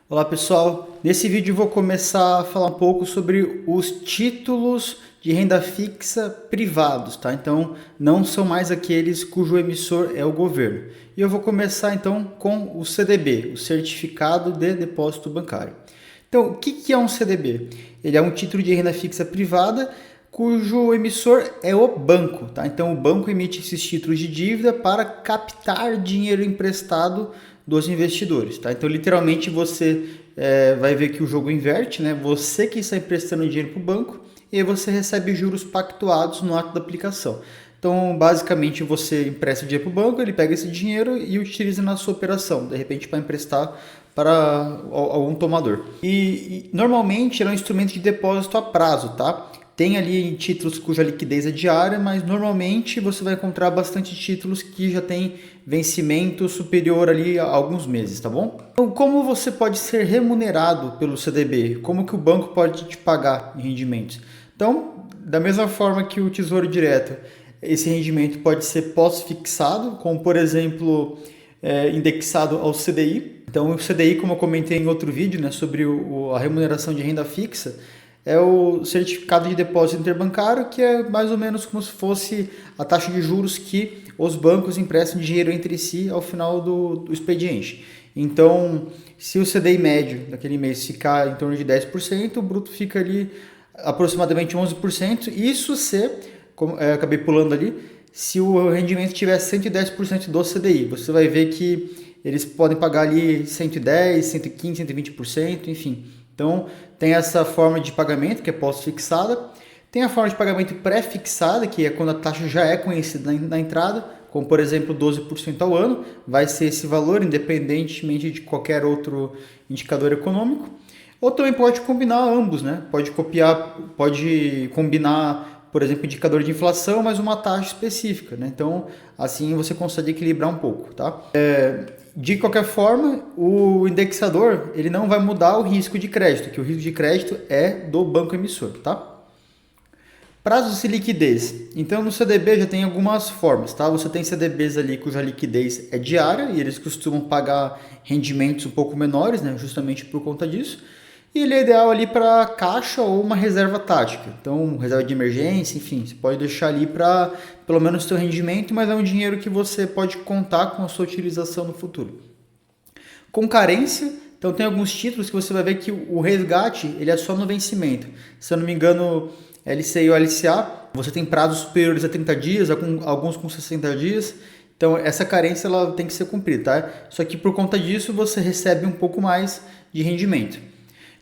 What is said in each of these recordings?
Olá pessoal, nesse vídeo eu vou começar a falar um pouco sobre os títulos de renda fixa privados, tá? Então não são mais aqueles cujo emissor é o governo. E eu vou começar então com o CDB, o Certificado de Depósito Bancário. Então o que é um CDB? Ele é um título de renda fixa privada cujo emissor é o banco, tá? Então o banco emite esses títulos de dívida para captar dinheiro emprestado dos investidores, tá? Então literalmente você vai ver que o jogo inverte, né? Você que está emprestando dinheiro para o banco e aí você recebe juros pactuados no ato da aplicação. Então, basicamente, você empresta dinheiro para o banco, ele pega esse dinheiro e utiliza na sua operação, de repente para emprestar para algum tomador. E normalmente ele é um instrumento de depósito a prazo, tá? Tem ali títulos cuja liquidez é diária, mas normalmente você vai encontrar bastante títulos que já tem vencimento superior ali a alguns meses, tá bom? Então, como você pode ser remunerado pelo CDB? Como que o banco pode te pagar em rendimentos? Então, da mesma forma que o Tesouro Direto, esse rendimento pode ser pós-fixado, como por exemplo, indexado ao CDI. Então, o CDI, como eu comentei em outro vídeo, né, sobre a remuneração de renda fixa, é o certificado de depósito interbancário, que é mais ou menos como se fosse a taxa de juros que os bancos emprestam dinheiro entre si ao final do expediente. Então, se o CDI médio daquele mês ficar em torno de 10%, o bruto fica ali aproximadamente 11%. Isso se, como, acabei pulando ali, se o rendimento tiver 110% do CDI. Você vai ver que eles podem pagar ali 110, 115, 120%, enfim. Então, tem essa forma de pagamento, que é pós-fixada. Tem a forma de pagamento pré-fixada, que é quando a taxa já é conhecida na entrada, como por exemplo 12% ao ano, vai ser esse valor, independentemente de qualquer outro indicador econômico. Ou também pode combinar ambos, né? Pode combinar, por exemplo, indicador de inflação, mas uma taxa específica, né? Então, assim você consegue equilibrar um pouco, tá? De qualquer forma, o indexador ele não vai mudar o risco de crédito, que o risco de crédito é do banco emissor, tá? Prazos e liquidez. Então, no CDB já tem algumas formas, tá? Você tem CDBs ali cuja liquidez é diária e eles costumam pagar rendimentos um pouco menores, né? Justamente por conta disso. E ele é ideal ali para caixa ou uma reserva tática. Então, reserva de emergência, enfim, você pode deixar ali para pelo menos ter um rendimento, mas é um dinheiro que você pode contar com a sua utilização no futuro. Com carência, então tem alguns títulos que você vai ver que o resgate ele é só no vencimento. Se eu não me engano, LCI ou LCA, você tem prazos superiores a 30 dias, alguns com 60 dias. Então essa carência ela tem que ser cumprida, tá? Só que por conta disso você recebe um pouco mais de rendimento.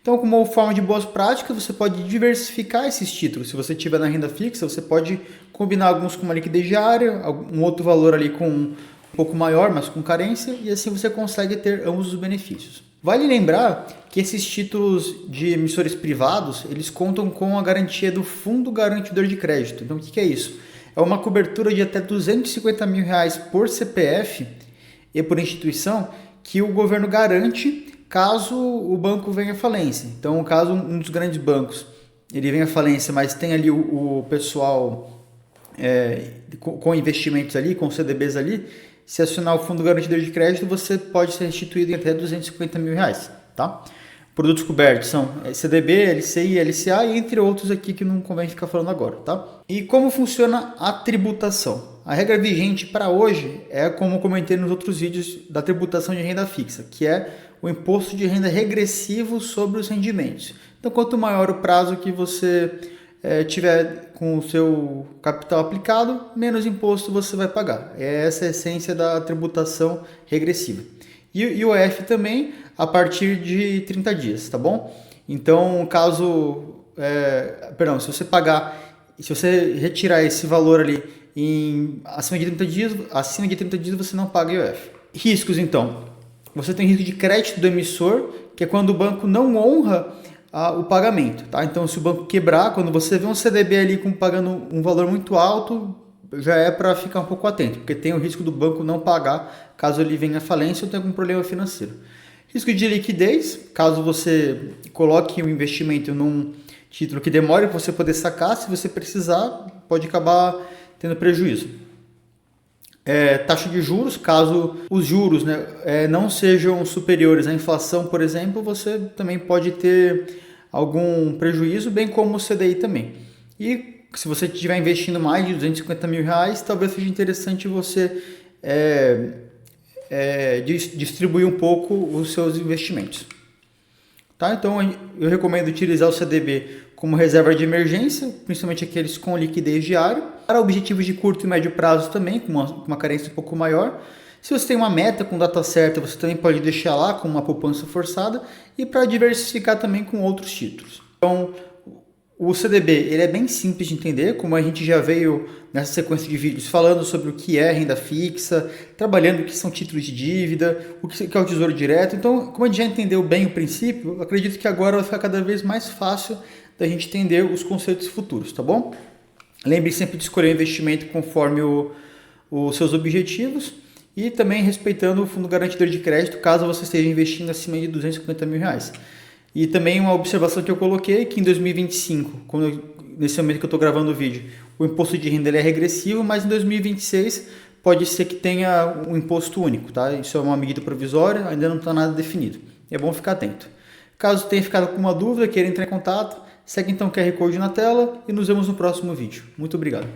Então, como forma de boas práticas, você pode diversificar esses títulos. Se você tiver na renda fixa, você pode combinar alguns com uma liquidez diária, um outro valor ali com um pouco maior, mas com carência, e assim você consegue ter ambos os benefícios. Vale lembrar que esses títulos de emissores privados, eles contam com a garantia do Fundo Garantidor de Crédito. Então, o que é isso? É uma cobertura de até R$ 250 mil por CPF e por instituição que o governo garante caso o banco venha à falência. Então, caso um dos grandes bancos ele venha à falência, mas tem ali o pessoal com investimentos ali, com CDBs ali, se acionar o Fundo Garantidor de Crédito, você pode ser restituído em até R$ 250 mil, tá? Produtos cobertos são CDB, LCI, LCA e entre outros aqui que não convém ficar falando agora, tá? E como funciona a tributação? A regra vigente para hoje é como comentei nos outros vídeos da tributação de renda fixa, que é o imposto de renda regressivo sobre os rendimentos. Então, quanto maior o prazo que você tiver com o seu capital aplicado, menos imposto você vai pagar. Essa é a essência da tributação regressiva. E o IOF também a partir de 30 dias, tá bom? Então, se você retirar esse valor ali acima de 30 dias você não paga IOF. Riscos, então. Você tem risco de crédito do emissor, que é quando o banco não honra o pagamento, tá? Então, se o banco quebrar, quando você vê um CDB ali pagando um valor muito alto, já é para ficar um pouco atento, porque tem o risco do banco não pagar caso ele venha à falência ou tenha algum problema financeiro. Risco de liquidez, caso você coloque um investimento num título que demore para você poder sacar, se você precisar, pode acabar tendo prejuízo. taxa de juros, caso os juros, né, não sejam superiores à inflação, por exemplo, você também pode ter algum prejuízo, bem como o CDI também. E se você estiver investindo mais de R$ 250 mil, talvez seja interessante você distribuir um pouco os seus investimentos. Tá? Então eu recomendo utilizar o CDB como reserva de emergência, principalmente aqueles com liquidez diária, para objetivos de curto e médio prazo também, com uma carência um pouco maior. Se você tem uma meta com data certa, você também pode deixar lá com uma poupança forçada e para diversificar também com outros títulos. Então, o CDB ele é bem simples de entender, como a gente já veio nessa sequência de vídeos falando sobre o que é renda fixa, trabalhando o que são títulos de dívida, o que é o Tesouro Direto. Então, como a gente já entendeu bem o princípio, acredito que agora vai ficar cada vez mais fácil da gente entender os conceitos futuros, tá bom? Lembre sempre de escolher o investimento conforme os seus objetivos e também respeitando o fundo garantidor de crédito, caso você esteja investindo acima de R$ 250 mil. E também uma observação que eu coloquei, que em 2025, nesse momento que eu estou gravando o vídeo, o imposto de renda ele é regressivo, mas em 2026 pode ser que tenha um imposto único, tá? Isso é uma medida provisória, ainda não está nada definido. É bom ficar atento. Caso tenha ficado com uma dúvida, queira entrar em contato, segue então o QR Code na tela e nos vemos no próximo vídeo. Muito obrigado.